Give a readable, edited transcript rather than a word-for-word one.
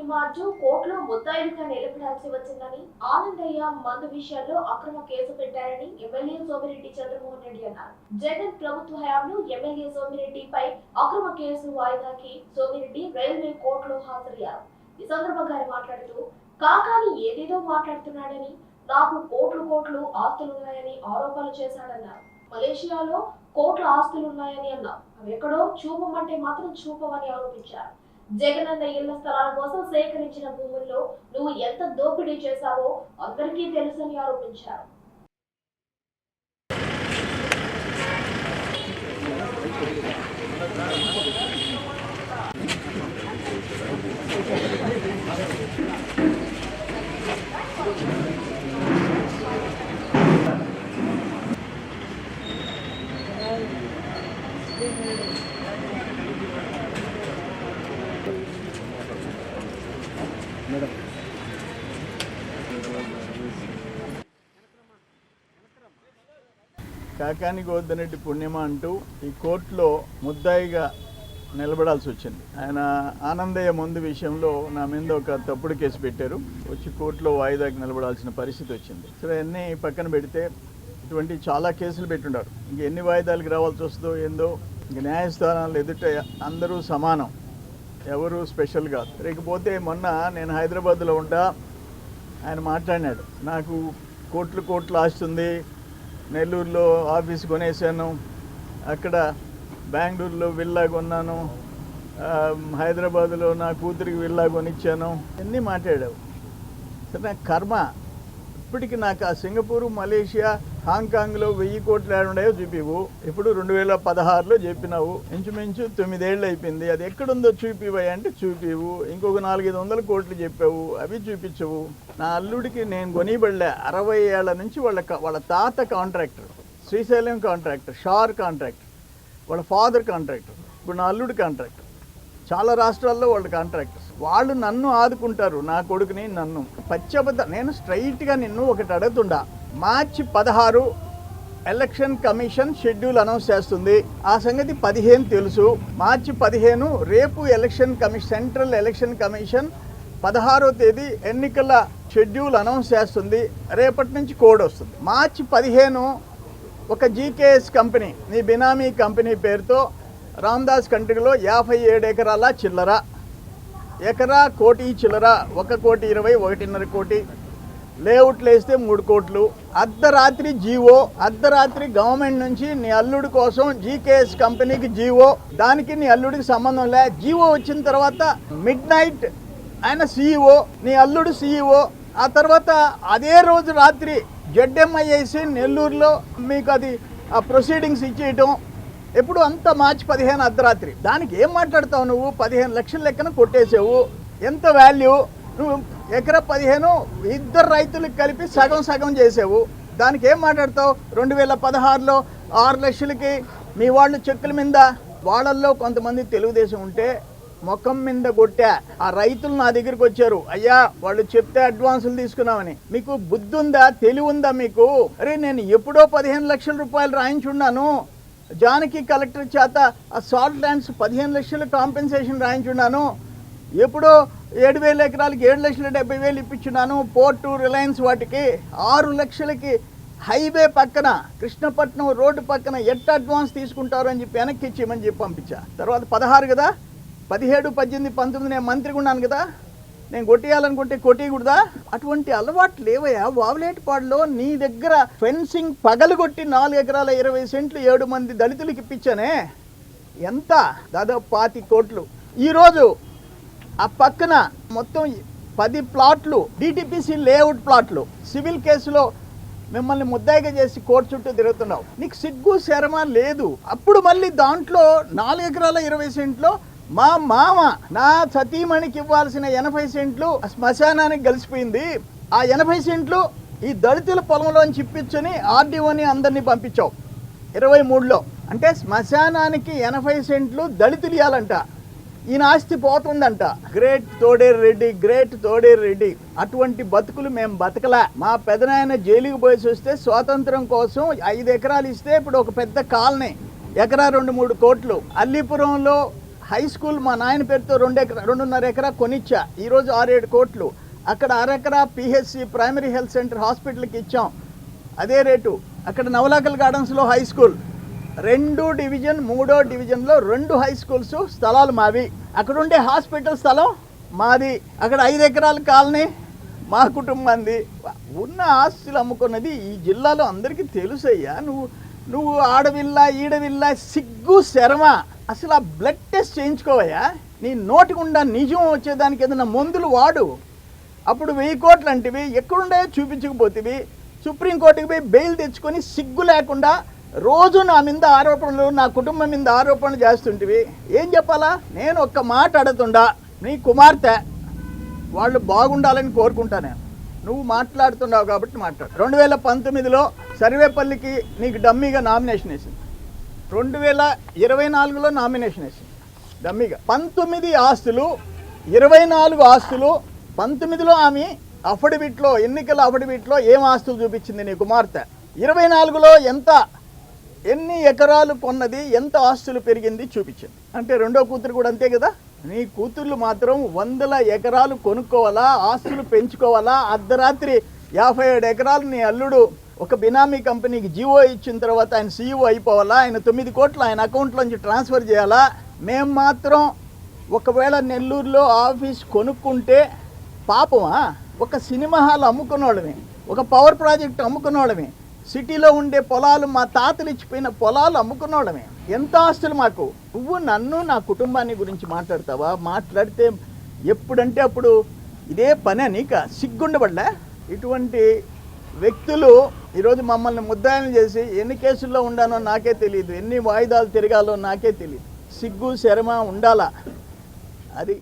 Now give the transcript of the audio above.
పుణ్యమార్జు కోర్టులో ముద్దాయిలుగా నిలబడాల్సి వచ్చిందని ఆనందయ్య మందు విషయాల్లో అక్రమ కేసు పెట్టారని ఎమ్మెల్యే సోమిరెడ్డి చంద్రమోహన్ రెడ్డి అన్నారు. జగన్ ప్రభుత్వ హయాంలో ఎమ్మెల్యే సోమిరెడ్డిపై అక్రమ కేసు వాయిదాకి సోమిరెడ్డి రైల్వే కోర్టులో హాజరయ్యారు. ఈ సందర్భంగా ఆయన మాట్లాడుతూ కాకాని ఏదేదో మాట్లాడుతున్నాడని, నాకు కోట్లు ఆస్తులున్నాయని ఆరోపణలు చేశాడన్నారు. మలేషియాలో కోట్ల ఆస్తులున్నాయని అన్నారు. అవి ఎక్కడో చూపమంటే మాత్రం చూపమని ఆరోపించారు. జగనన్న ఇళ్ల స్థలాల కోసం సేకరించిన భూముల్లో నువ్వు ఎంత దోపిడీ చేశావో అందరికీ తెలుసని ఆరోపించారు. కాకాని గోవర్ధన్ రెడ్డి పుణ్యమా అంటూ ఈ కోర్టులో ముద్దాయిగా నిలబడాల్సి వచ్చింది. ఆయన ఆనందయ్య మందు విషయంలో నా మీద ఒక తప్పుడు కేసు పెట్టారు. వచ్చి కోర్టులో వాయిదాకి నిలబడాల్సిన పరిస్థితి వచ్చింది. సరే, అన్నీ పక్కన పెడితే ఇటువంటి చాలా కేసులు పెట్టుండారు. ఇంక ఎన్ని వాయిదాలకు రావాల్సి వస్తుందో ఏందో. ఇంక న్యాయస్థానాలు ఎదుట అందరూ సమానం, ఎవరు స్పెషల్ కాదు. లేకపోతే మొన్న నేను హైదరాబాద్లో ఉంటా, ఆయన మాట్లాడినాడు, నాకు కోట్లు ఆస్తుంది, నెల్లూరులో ఆఫీస్ కొనేసాను, అక్కడ బెంగళూరులో విల్లా కొన్నాను, హైదరాబాద్లో నా కూతురికి విల్లా కొనిచ్చాను, అన్నీ మాట్లాడావు. సరే, నాకు కర్మ. ఇప్పటికి నాకు ఆ సింగపూరు, మలేషియా, హాంకాంగ్లో 1000 కోట్లు ఏడున్నాయో చూపివు. ఇప్పుడు 2016లో చెప్పినావు. ఇంచుమించు 9 ఏళ్ళు అయిపోయింది. అది ఎక్కడుందో చూపివయ్యా అంటే చూపివు. ఇంకొక 400-500 కోట్లు చెప్పావు, అవి చూపించవు. నా అల్లుడికి నేను కొనిబడలే. 60 ఏళ్ల నుంచి వాళ్ళ తాత contractor, Srisailam contractor, SHAR contractor, వాళ్ళ ఫాదర్ కాంట్రాక్టర్, ఇప్పుడు నా అల్లుడి కాంట్రాక్టర్. చాలా రాష్ట్రాల్లో వాళ్ళ కాంట్రాక్టర్స్. వాళ్ళు నన్ను ఆదుకుంటారు, నా కొడుకుని, నన్ను. పచ్చబద్ద నేను స్ట్రైట్గా నిన్ను ఒకటి అడుగుతుండా. మార్చి 16 ఎలక్షన్ కమిషన్ షెడ్యూల్ అనౌన్స్ చేస్తుంది. ఆ సంగతి 15 తెలుసు. మార్చి 15 రేపు సెంట్రల్ ఎలక్షన్ కమిషన్ 16వ తేదీ ఎన్నికల షెడ్యూల్ అనౌన్స్ చేస్తుంది. రేపటి నుంచి కోడ్ వస్తుంది. మార్చి 15 ఒక జీకేఎస్ కంపెనీ, నీ బినామీ కంపెనీ పేరుతో రామదాస్ కంట్రీలో 57 ఎకరాల చిల్లర, ఎకరా 1 కోటి చిల్లర, 1 కోటి 20, 1.5 కోటి, లేఅవుట్లు వేస్తే 3 కోట్లు. అర్ధరాత్రి జీవో, అర్ధరాత్రి గవర్నమెంట్ నుంచి నీ అల్లుడి కోసం జీకేఎస్ కంపెనీకి జీవో, దానికి నీ అల్లుడికి సంబంధం లే. జీవో వచ్చిన తర్వాత మిడ్ నైట్ ఆయన సీఈఓ, నీ అల్లుడు సీఈఓ. ఆ తర్వాత అదే రోజు రాత్రి జెడ్ఎంఐఏసి నెల్లూరులో మీకు అది ఆ ప్రొసీడింగ్స్ ఇచ్చేయటం. ఎప్పుడు అంతా మార్చి 15 అర్ధరాత్రి. దానికి ఏం మాట్లాడతావు నువ్వు? 15 లక్షల లెక్కన కొట్టేసావు. ఎంత వాల్యూ? నువ్వు ఎకరా 15 ఇద్దరు రైతులకు కలిపి సగం చేసావు. దానికి ఏం మాట్లాడతావు? 2016లో 6 లక్షలకి మీ వాళ్ళు చెక్కుల మీద, వాళ్ళల్లో కొంతమంది తెలుగుదేశం ఉంటే ముఖం మీద కొట్టా. ఆ రైతులు నా దగ్గరికి వచ్చారు, అయ్యా వాళ్ళు చెప్తే అడ్వాన్సులు తీసుకున్నామని. మీకు బుద్ధి ఉందా, తెలివి ఉందా మీకు? అరే, నేను ఎప్పుడో 15 లక్షల రూపాయలు రాయించున్నాను. జానకి కలెక్టర్ చేత ఆ సాల్ట్ ల్యాండ్స్ 15 లక్షల కాంపెన్సేషన్ రాయించున్నాను. ఎప్పుడో 7,000 ఎకరాలకి 7,70,000 ఇప్పించున్నాను. పోర్టు, రిలయన్స్ వాటికి 6 లక్షలకి హైవే పక్కన, కృష్ణపట్నం రోడ్డు పక్కన ఎట్ట అడ్వాన్స్ తీసుకుంటారు అని చెప్పి వెనక్కి ఇచ్చేయమని చెప్పి పంపించా. తర్వాత 16 కదా, 17, 18, 19 నేను మంత్రిగా ఉన్నాను కదా, నేను కొట్టేయాలనుకుంటే కొట్టేయకూడదా? అటువంటి అలవాట్లు లేవయ్యా. వావులేటిపాడులో నీ దగ్గర ఫెన్సింగ్ పగలగొట్టి 4 ఎకరాల 20 సెంట్లు 7 మంది దళితులకు ఇప్పించానే. ఎంత? దాదాపు 25 కోట్లు. ఈరోజు ఆ పక్కన మొత్తం 10 ప్లాట్లు, డిటిపిసి లేఅవుట్ ప్లాట్లు, సివిల్ కేసులో మిమ్మల్ని ముద్దాయిగా చేసి కోర్టు చుట్టూ తిరుగుతున్నావు. నీకు సిగ్గు శరమ లేదు. అప్పుడు మళ్ళీ దాంట్లో 4 ఎకరాల 20 సెంట్లో మా మామ నా సతీమణికి ఇవ్వాల్సిన 80 సెంట్లు శ్మశానానికి కలిసిపోయింది. ఆ 80 సెంట్లు ఈ దళితుల పొలంలోంచి ఇప్పించని ఆర్డీఓని అందరినీ పంపించావు 23లో. అంటే శ్మశానానికి 80 సెంట్లు దళితులు ఇవ్వాలంట. ఈయన ఆస్తి పోతుందంట. గ్రేట్ తోడేరు రెడ్డి. అటువంటి బతుకులు మేము బతకలా. మా పెదనాయన జైలుకి పోయేసి వస్తే స్వాతంత్రం కోసం 5 ఎకరాలు ఇస్తే ఇప్పుడు ఒక పెద్ద కాలనీ, ఎకరా 2-3 కోట్లు. అల్లీపురంలో హై స్కూల్ మా నాయన పేరుతో 2.5 ఎకరా కొనిచ్చా, ఈరోజు 6-7 కోట్లు. అక్కడ అరెకరా పిహెచ్సి ప్రైమరీ హెల్త్ సెంటర్ హాస్పిటల్కి ఇచ్చాం, అదే రేటు. అక్కడ నవలాకల్ గార్డెన్స్లో హై స్కూల్ 2 డివిజన్ 3వ డివిజన్లో 2 హై స్కూల్స్ స్థలాలు మావి. అక్కడ ఉండే హాస్పిటల్ స్థలం మాది. అక్కడ 5 ఎకరాల కాలనీ మా కుటుంబంది. ఉన్న ఆస్తులు అమ్ముకున్నది ఈ జిల్లాలో అందరికీ తెలుసయ్యా. నువ్వు ఆడవిల్లా ఈడవిల్లా సిగ్గు శరమ. అసలు ఆ బ్లడ్ టెస్ట్ చేయించుకోవయ్యా. నీ నోటికుండా నిజం వచ్చేదానికి ఏదైనా మందులు వాడు. అప్పుడు 1000 కోట్లు అంటివి, ఎక్కడుండాయో చూపించకపోతేవి. సుప్రీంకోర్టుకి పోయి బెయిల్ తెచ్చుకొని సిగ్గు లేకుండా రోజు నా మీద ఆరోపణలు, నా కుటుంబం మీద ఆరోపణలు చేస్తుంటివి. ఏం చెప్పాలా? నేను ఒక్క మాట అడుగుతుండా, నీ కుమార్తె వాళ్ళు బాగుండాలని కోరుకుంటాను. నువ్వు మాట్లాడుతున్నావు కాబట్టి మాట్లాడు. 2019లో సర్వేపల్లికి నీకు డమ్మీగా నామినేషన్ వేసింది, 2024లో నామినేషన్ వేసింది డమ్మీగా. 19 ఆస్తులు 24 ఆస్తులు. 19లో ఆమె అఫిడవిట్లో, ఎన్నికల అఫిడవిట్లో ఏం ఆస్తులు చూపించింది నీ కుమార్తె. 24లో ఎన్ని ఎకరాలు కొన్నది, ఎంత ఆస్తులు పెరిగింది చూపించింది. అంటే రెండో కూతురు కూడా అంతే కదా. నీ కూతుర్లు మాత్రం 100 ఎకరాలు కొనుక్కోవాలా, ఆస్తులు పెంచుకోవాలా. అర్ధరాత్రి 57 ఎకరాలు నీ అల్లుడు ఒక బినామీ కంపెనీకి జీవో ఇచ్చిన తర్వాత ఆయన సీఈఓ అయిపోవాలా, ఆయన 9 కోట్లు ఆయన అకౌంట్లోంచి ట్రాన్స్ఫర్ చేయాలా. మేము మాత్రం ఒకవేళ నెల్లూరులో ఆఫీస్ కొనుక్కుంటే పాపమా? ఒక సినిమా హాల్ అమ్ముకున్నోళ్ళమే, ఒక పవర్ ప్రాజెక్ట్ అమ్ముకున్నోళ్ళమే, సిటీలో ఉండే పొలాలు, మా తాతలు ఇచ్చిపోయిన పొలాలు అమ్ముకున్నోళ్ళమే. ఎంత ఆస్తులు మాకు. నువ్వు నన్ను నా కుటుంబాన్ని గురించి మాట్లాడతావా? మాట్లాడితే ఎప్పుడంటే అప్పుడు ఇదే పనే. నీక సిగ్గుండబడలే? ఇటువంటి వ్యక్తులు ఈరోజు మమ్మల్ని ముద్దాయిలు చేసి ఎన్ని కేసుల్లో ఉండానో నాకే తెలియదు, ఎన్ని వాయిదాలు తిరగాలో నాకే తెలియదు. సిగ్గు శరమ ఉండాలా అది.